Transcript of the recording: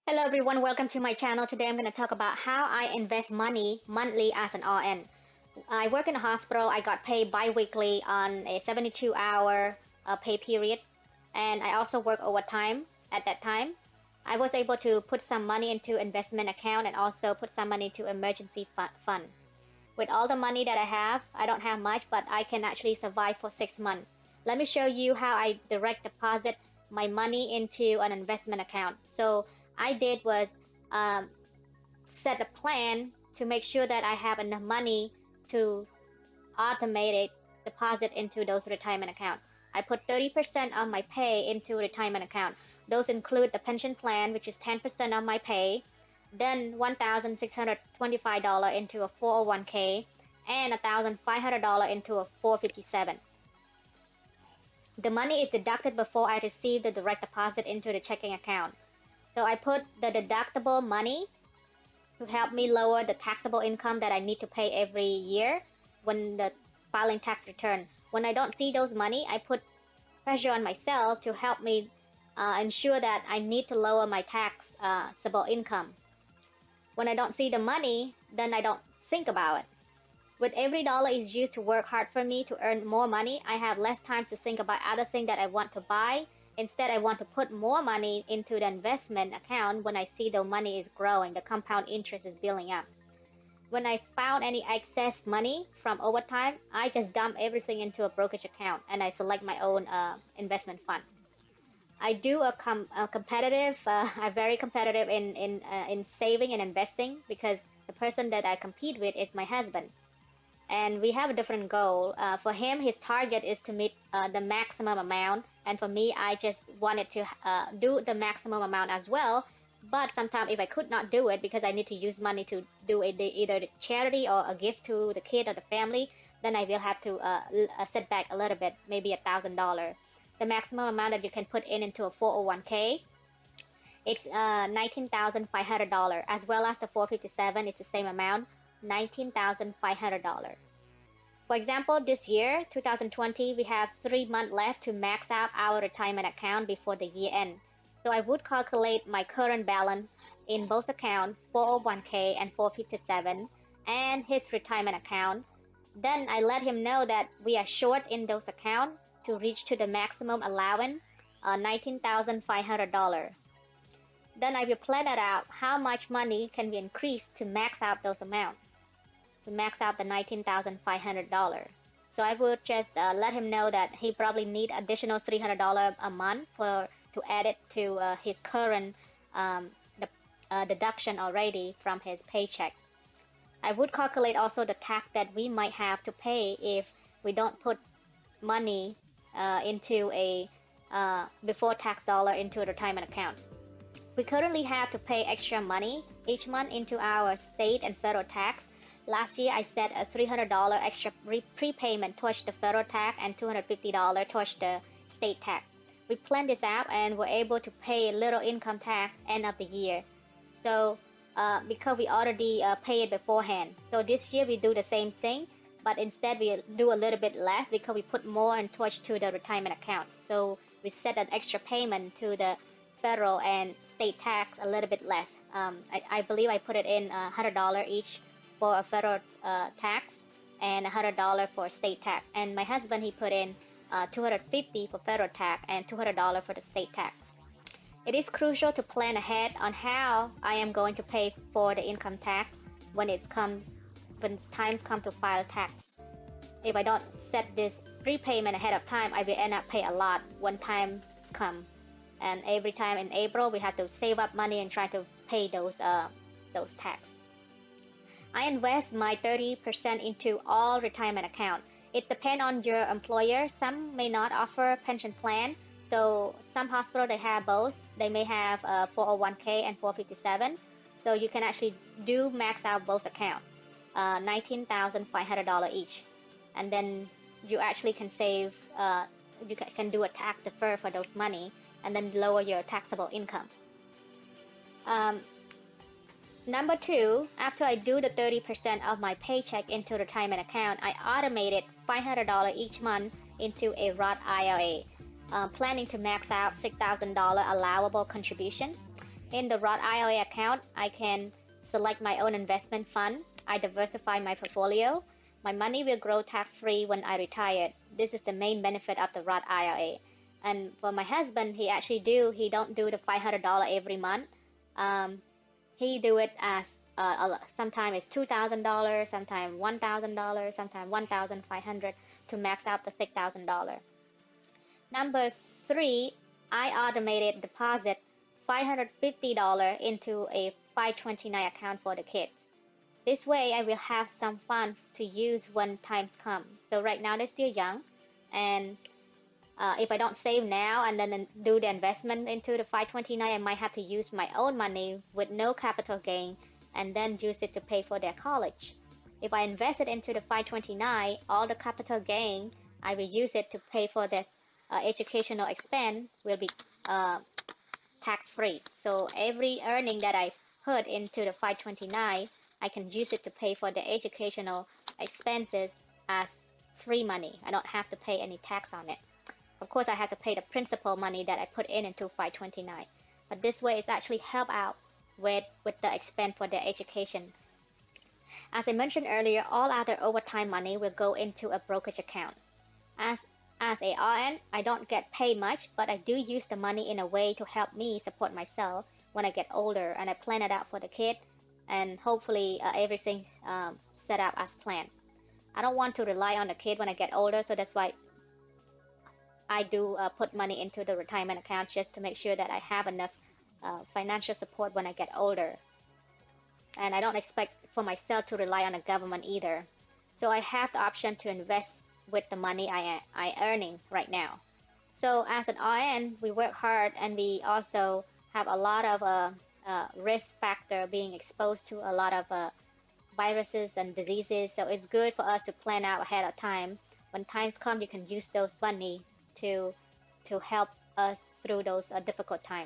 Hello everyone, welcome to my channel. Today I'm going to talk about how I invest money monthly as an RN. I work in a hospital. I got paid bi-weekly on a 72-hour pay period, and I also work overtime at that time. I was able to put some money into investment account and also put some money to emergency fund. With all the money that I don't have much, but I can actually survive for 6 months. Let me show you how I direct deposit my money into an investment account. So I did was um, set a plan to make sure that I have enough money to automated deposit into those retirement account. I put 30% of my pay into retirement account. Those include the pension plan, which is 10% of my pay, then $1,625 into a 401k, and $1,500 into a 457. The money is deducted before I receive the direct deposit into the checking account. So I put the deductible money to help me lower the taxable income that I need to pay every year when the filing tax return. When I don't see those money, I put pressure on myself to help me ensure that I need to lower my taxable income. When I don't see the money, then I don't think about it. With every dollar is used to work hard for me to earn more money, I have less time to think about other things that I want to buy. Instead, I want to put more money into the investment account when I see the money is growing, the compound interest is building up. When I found any excess money from overtime, I just dump everything into a brokerage account and I select my own investment fund. I do a competitive, I'm very competitive in saving and investing because the person that I compete with is my husband, and we have a different goal. For him, his target is to meet the maximum amount, and for me, I just wanted to do the maximum amount as well. But sometimes if I could not do it because I need to use money to do either the charity or a gift to the kid or the family, then I will have to set back a little bit, maybe $1,000. The maximum amount that you can put in into a 401k, it's $19,500, as well as the 457. It's the same amount, $19,500. For example, this year, 2020, we have 3 months left to max out our retirement account before the year end. So I would calculate my current balance in both accounts, 401k and 457, and his retirement account. Then I let him know that we are short in those accounts to reach to the maximum allowance, $19,500. Then I will plan it out how much money can we increase to max out those amounts, to max out the $19,500. So I would just let him know that he probably need additional $300 a month to add it to his current deduction already from his paycheck. I would calculate also the tax that we might have to pay if we don't put money into a before tax dollar into a retirement account. We currently have to pay extra money each month into our state and federal tax. Last year, I set a $300 extra prepayment towards the federal tax and $250 towards the state tax. We planned this out and were able to pay little income tax end of the year. So because we already pay it beforehand. So this year we do the same thing, but instead we do a little bit less because we put more and towards to the retirement account. So we set an extra payment to the federal and state tax a little bit less. I believe I put it in $100 each for a federal tax and $100 for state tax. And my husband, he put in $250 for federal tax and $200 for the state tax. It is crucial to plan ahead on how I am going to pay for the income tax when times come to file tax. If I don't set this prepayment ahead of time, I will end up pay a lot when times come. And every time in April, we have to save up money and try to pay those tax. I invest my 30% into all retirement account. It depends on your employer. Some may not offer pension plan. So some hospital they have both. They may have 401k and 457. So you can actually do max out both account, $19,500 each. And then you actually can save, you can do a tax defer for those money and then lower your taxable income. Number two, after I do the 30% of my paycheck into retirement account, I automated $500 each month into a Roth IRA, planning to max out $6,000 allowable contribution. In the Roth IRA account, I can select my own investment fund. I diversify my portfolio. My money will grow tax-free when I retire. This is the main benefit of the Roth IRA. And for my husband, he don't do the $500 every month. He do it as sometimes it's $2,000, sometimes $1,000, sometimes 1,500 to max out the $6,000. Number three, I automated deposit $550 into a 529 account for the kids. This way, I will have some fun to use when times come. So right now they're still young, and if I don't save now and then do the investment into the 529, I might have to use my own money with no capital gain and then use it to pay for their college. If I invest it into the 529, all the capital gain, I will use it to pay for their educational expense will be tax-free. So every earning that I put into the 529, I can use it to pay for the educational expenses as free money. I don't have to pay any tax on it. Of course, I have to pay the principal money that I put in into 529. But this way, it's actually help out with the expense for their education. As I mentioned earlier, all other overtime money will go into a brokerage account. As as a RN, I don't get paid much, but I do use the money in a way to help me support myself when I get older, and I plan it out for the kid, and hopefully everything set up as planned. I don't want to rely on the kid when I get older, so that's why I do put money into the retirement account just to make sure that I have enough financial support when I get older. And I don't expect for myself to rely on the government either. So I have the option to invest with the money I earning right now. So as an RN, we work hard, and we also have a lot of risk factor being exposed to a lot of viruses and diseases. So it's good for us to plan out ahead of time. When times come, you can use those money to help us through those difficult times.